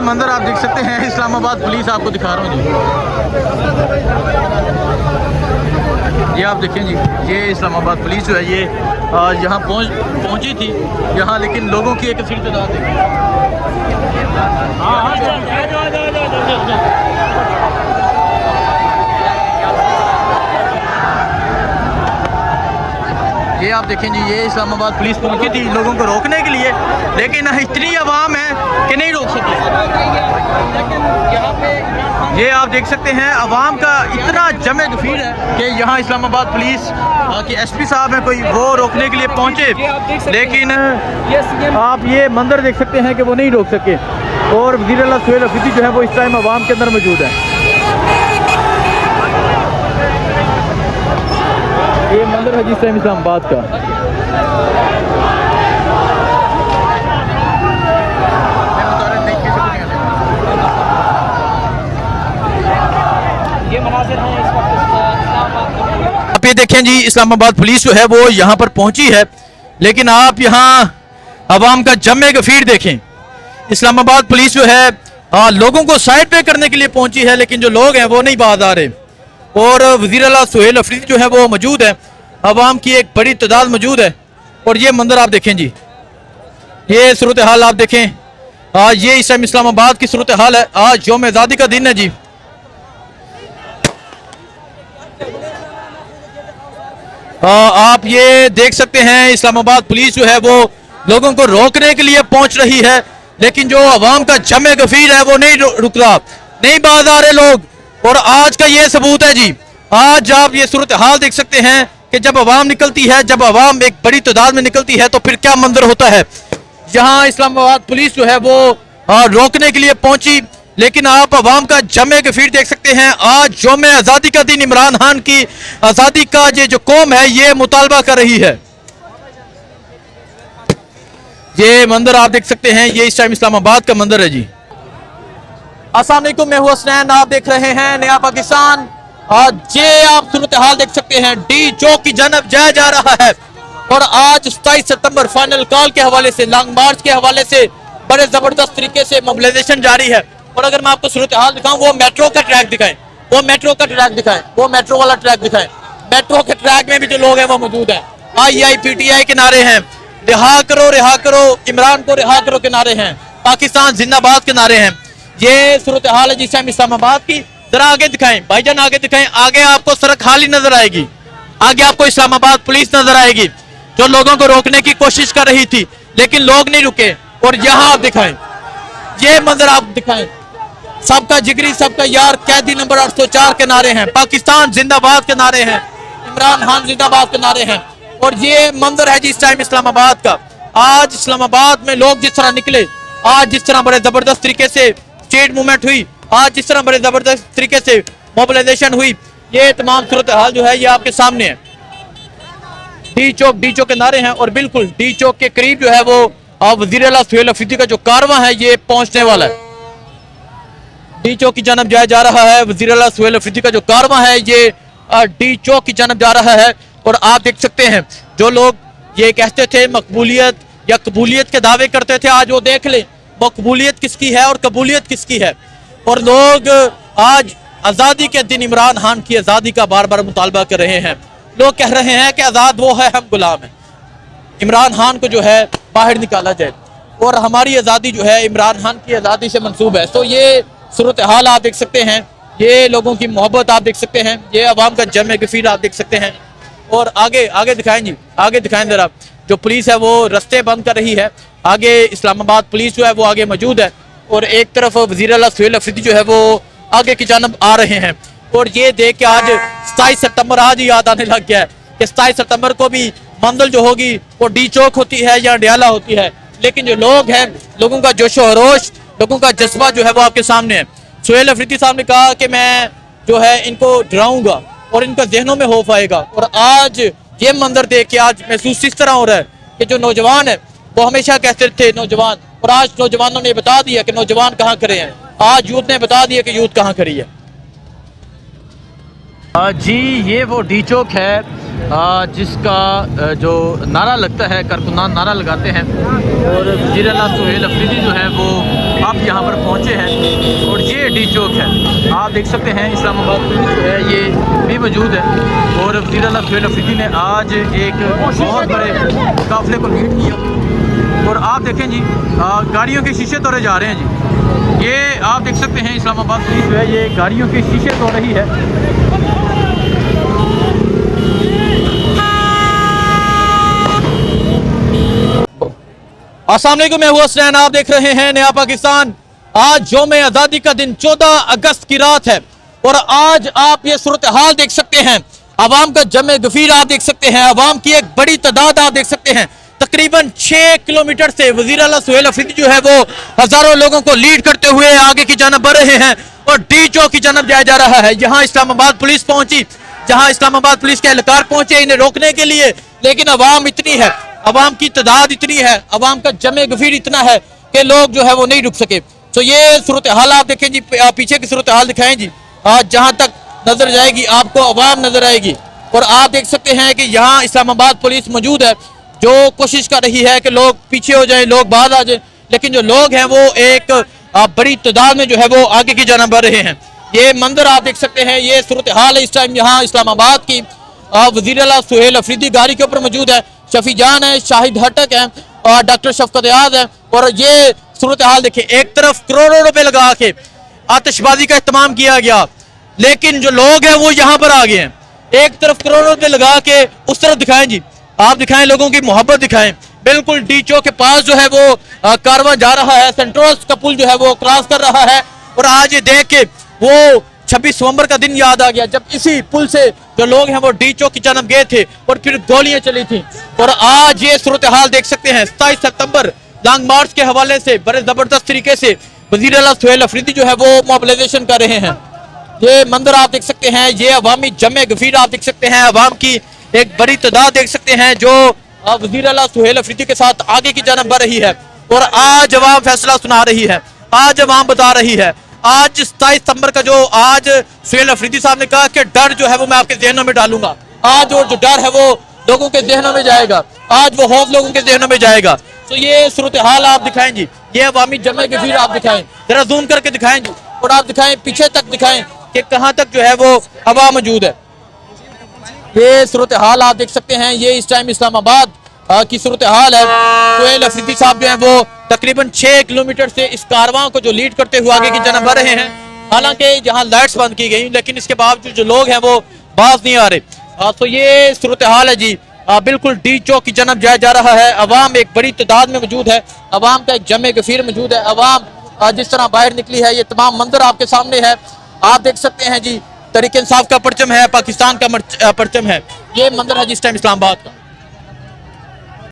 मंजर आप देख सकते हैं, इस्लामाबाद पुलिस आपको दिखा रहा हूँ जी। ये आप देखें जी, ये इस्लामाबाद पुलिस जो है ये यहाँ पहुँची थी यहाँ, लेकिन लोगों की एक कसीर तादाद है। ये आप देखें जी, ये इस्लामाबाद पुलिस पहुंची थी लोगों को रोकने के लिए, लेकिन इतनी आवाम है कि नहीं रोक सकी। ये आप देख सकते हैं, आवाम का इतना जमे गफीर है कि यहाँ इस्लामाबाद पुलिस कि एसपी साहब हैं कोई, वो रोकने के लिए पहुंचे, लेकिन आप ये मंजर देख सकते हैं कि वो नहीं रोक सके। और वज़ीर आला सुहेल अफरीदी जो है वो इस टाइम आवाम के अंदर मौजूद है। ये मंदिर है जिस टाइम इस्लामाबाद का। ये मनाज़िर हैं इस वक्त आप ये देखें जी, इस्लामाबाद पुलिस जो है वो यहाँ पर पहुंची है, लेकिन आप यहाँ आवाम का जमे गफीर देखें। इस्लामाबाद पुलिस जो है लोगों को साइड पे करने के लिए पहुंची है, लेकिन जो लोग हैं वो नहीं बाज आ रहे। और वज़ीर आला सुहेल अफरीदी जो है वो मौजूद है, आवाम की एक बड़ी तादाद मौजूद है। और ये मंजर आप देखें जी, ये सूरत हाल आप देखें। ये इस टाइम इस्लामाबाद की सूरत हाल है। आज यौम आज़ादी का दिन है जी। आप ये देख सकते हैं, इस्लामाबाद पुलिस जो है वो लोगों को रोकने के लिए पहुंच रही है, लेकिन जो आवाम का जमे गफीर है वो नहीं रुक रहा, नहीं बाज आ रहे लोग। और आज का ये सबूत है जी, आज आप ये सूरत हाल देख सकते हैं कि जब आवाम निकलती है, जब आवाम एक बड़ी तादाद में निकलती है तो फिर क्या मंजर होता है। यहाँ इस्लामाबाद पुलिस जो है वो रोकने के लिए पहुंची, लेकिन आप आवाम का जमे गफीर देख सकते हैं। आज यौम आज़ादी का दिन, इमरान खान की आज़ादी का ये जो कौम है ये मुतालबा कर रही है। ये मंजर आप देख सकते हैं, ये इस टाइम इस्लामाबाद का मंजर है जी। अस्सलाम वालेकुम, मैं हूं हसनैन, आप देख रहे हैं नया पाकिस्तान। ये आप सूरत हाल देख सकते हैं, डी चौक की जानब जाया जा रहा है। और आज 27 सितंबर फाइनल कॉल के हवाले से, लॉन्ग मार्च के हवाले से बड़े जबरदस्त तरीके से मोबिलाइजेशन जारी है। और अगर मैं आपको सूरत हाल दिखाऊं, वो मेट्रो का ट्रैक दिखाएं, वो मेट्रो का ट्रैक दिखाएं, वो मेट्रो वाला ट्रैक दिखाएं। मेट्रो के ट्रैक में भी जो लोग हैं वो मौजूद हैं। IIPTI के नारे हैं, रिहा करो इमरान को रिहा करो के नारे हैं, पाकिस्तान जिंदाबाद के नारे हैं। ये सूरत हाल है जिस टाइम इस्लामाबाद की। जरा आगे दिखाएं भाईजान, आगे दिखाएं। आगे आपको सड़क खाली नजर आएगी, आगे आपको इस्लामाबाद पुलिस नजर आएगी जो लोगों को रोकने की कोशिश कर रही थी, लेकिन लोग नहीं रुके। और यहाँ आप दिखाएं, ये मंजर आप दिखाएं, सबका जिगरी सबका यार कैदी नंबर 804 के नारे हैं, पाकिस्तान जिंदाबाद के नारे हैं, इमरान खान जिंदाबाद के नारे हैं। और ये मंजर है जिस टाइम इस्लामाबाद का। आज इस्लामाबाद में लोग जिस तरह निकले, आज जिस तरह बड़े जबरदस्त तरीके से स्ट्रीट मूवमेंट हुई, आज जिस तरह बड़े जबरदस्त तरीके से मोबिलाइजेशन हुई, ये तमाम सूरत हाल जो है ये आपके सामने है। डी चौक के नारे हैं। और बिल्कुल डी चौक के करीब जो है वो वज़ीर आला सुहेल अफरीदी का जो कारवां है ये पहुंचने वाला है। डी चौक की जानब जाया जा रहा है। वज़ीर आला सुहेल अफरीदी का जो कारवां है ये डी चौक की जानब जा रहा है। और आप देख सकते हैं, जो लोग ये कहते थे मकबूलियत या कबूलियत के दावे करते थे, आज वो देख लें मकबूलियत किसकी है और कबूलियत किसकी है। और लोग आज आज़ादी के दिन इमरान खान की आज़ादी का बार बार मुतालबा कर रहे हैं। लोग कह रहे हैं कि आज़ाद वो है, हम गुलाम हैं। इमरान खान को जो है बाहर निकाला जाए। और हमारी आज़ादी जो है इमरान खान की आज़ादी से मंसूब है। तो ये सूरत हाल आप देख सकते हैं, ये लोगों की मोहब्बत आप देख सकते हैं, ये अवाम का जम गफीर आप देख सकते हैं। और आगे आगे दिखाएं जी, आगे दिखाएं ज़रा। जो पुलिस है वो रास्ते बंद कर रही है, आगे इस्लामाबाद पुलिस जो है वो आगे मौजूद है और एक तरफ वज़ीर आला सुहेल अफरीदी जो है वो आगे की जानब आ रहे हैं। और ये देख के आज 27 सितंबर आज ही याद आने लग गया है कि 27 सितंबर को भी मंजिल जो होगी वो डी चौक होती है या अंडियाला होती है, लेकिन जो लोग हैं, लोगों का जोशो खरोश, लोगों का जज्बा जो है वो आपके सामने है। सुहेल अफरीदी साहब ने कहा कि मैं जो है इनको डराऊंगा और इनका जहनों में खौफ आएगा। और आज ये मंजर देख के आज महसूस इस तरह हो रहा है कि जो नौजवान है वो हमेशा कहते थे नौजवान, और आज नौजवानों ने बता दिया कि नौजवान कहाँ खड़े हैं, आज यूथ ने बता दिया कि यूथ कहाँ खड़ी है। जी ये वो डी चौक है जिसका जो नारा लगता है, कारकुनान नारा लगाते हैं और वज़ीर आला सुहेल अफरीदी जो है वो आप यहाँ पर पहुँचे हैं और ये डी चौक है। आप देख सकते हैं इस्लामाबाद पुलिस जो है ये भी मौजूद है और वज़ीर आला सुहेल अफरीदी ने आज एक बहुत बड़े काफ़िले को लीड किया। और आप देखें जी गाड़ियों के शीशे तोड़े जा रहे हैं जी, ये आप देख सकते हैं इस्लामाबाद पुलिस जो है ये गाड़ियों के शीशे तोड़ रही है। अस्सलाम वालेकुम, मैं हूं हसनैन, आप देख रहे हैं नया पाकिस्तान। आज यौम आज़ादी का दिन 14 अगस्त की रात है और आज आप ये सूरत हाल देख सकते हैं, अवाम का जमे गफीर आप देख सकते हैं, अवाम की एक बड़ी तादाद आप देख सकते हैं। तकरीबन 6 किलोमीटर से वज़ीर आला सुहेल अफरीदी जो है वो हजारों लोगों को लीड करते हुए आगे की जानब बढ़ रहे हैं और डी चौक की जानब जाया जा रहा है। यहाँ इस्लामाबाद पुलिस पहुंची, जहाँ इस्लामाबाद पुलिस के एहलकार पहुंचे इन्हें रोकने के लिए, लेकिन अवाम इतनी है, अवाम की तादाद इतनी है, अवाम का जमे गफीर इतना है कि लोग जो है वो नहीं रुक सके। तो ये सूरत हाल आप देखें जी, पीछे की सूरत हाल दिखाएं जी। आज जहाँ तक नजर जाएगी आपको अवाम नजर आएगी और आप देख सकते हैं कि यहाँ इस्लामाबाद पुलिस मौजूद है जो कोशिश कर रही है कि लोग पीछे हो जाएं, लोग बाहर आ जाएं, लेकिन जो लोग हैं वो एक बड़ी तादाद में जो है वो आगे की जानब बढ़ रहे हैं। ये मंजर आप देख सकते हैं, ये सूरत हाल है इस टाइम यहाँ इस्लामाबाद की। वज़ीर आला सुहेल अफरीदी गाड़ी के ऊपर मौजूद है, शफी जान है, शाहिद हटक है और डॉक्टर शफकत याद है। और ये सूरत हाल देखिए, एक तरफ करोड़ों रुपए लगा के आतिशबाजी का इत्माम किया गया, लेकिन जो लोग हैं वो यहाँ पर आ गए हैं। एक तरफ करोड़ों रुपए लगा के उस तरफ दिखाएं जी, आप दिखाएं, लोगों की मोहब्बत दिखाएं। बिल्कुल डी चौक के पास जो है वो कारवां जा रहा है, सेंट्रोस का पुल जो है वो क्रॉस कर रहा है। और आज ये देख के वो 26 नवंबर का दिन याद आ गया जब इसी पुल से जो लोग हैं वो डी चौक की जानब गए थे और फिर गोलियां चली थी। और आज ये सूरत हाल देख सकते हैं, 27 सितंबर लॉन्ग मार्च के हवाले से बड़े जबरदस्त तरीके से वज़ीर आला सुहेल अफरीदी जो है वो मोबिलाइजेशन कर रहे हैं। ये मंजर आप देख सकते हैं, ये अवामी जमे गफीर आप देख सकते हैं, अवाम की एक बड़ी तादाद देख सकते हैं जो वज़ीर आला सुहेल अफरीदी के साथ आगे की जानब बढ़ रही है। और आज अवाम फैसला सुना रही है, आज अवाम बता रही है। आज 27 सितंबर का जो आज सुहेल अफरीदी साहब ने कहा कि डर जो है वो मैं आपके जहनों में डालूंगा, आज और जो डर है वो लोगों के जहनों में जाएगा, आज वो खौफ लोगों के जहनों में जाएगा। तो ये सूरत हाल आप दिखाएं जी, ये अवामी जमे गफीर आप दिखाएं, जरा जूम करके दिखाएं जी और आप दिखाएं, पीछे तक दिखाएं कि कहाँ तक जो है वो अवाम मौजूद है। ये सूरत हाल आप देख सकते हैं, ये इस टाइम इस्लामाबाद की सूरत हाल है। सुहेल अफरीदी साहब जो है वो तकरीबन 6 किलोमीटर से इस कारवां को जो लीड करते हुए आगे की जानब बढ़ रहे हैं। हालांकि यहाँ लाइट्स बंद की गई, लेकिन इसके बावजूद जो लोग हैं वो बाज नहीं आ रहे। तो ये सूरत हाल है जी, बिल्कुल डी चौक की जानब जाया जा रहा है। अवाम एक बड़ी तादाद में मौजूद है, अवाम का एक जमे गफीर मौजूद है। अवाम जिस तरह बाहर निकली है, ये तमाम मंजर आपके सामने है। आप देख सकते हैं जी, तहरीक इंसाफ का परचम है, पाकिस्तान का परचम है। ये मंजर है जिस टाइम इस्लामाबाद का।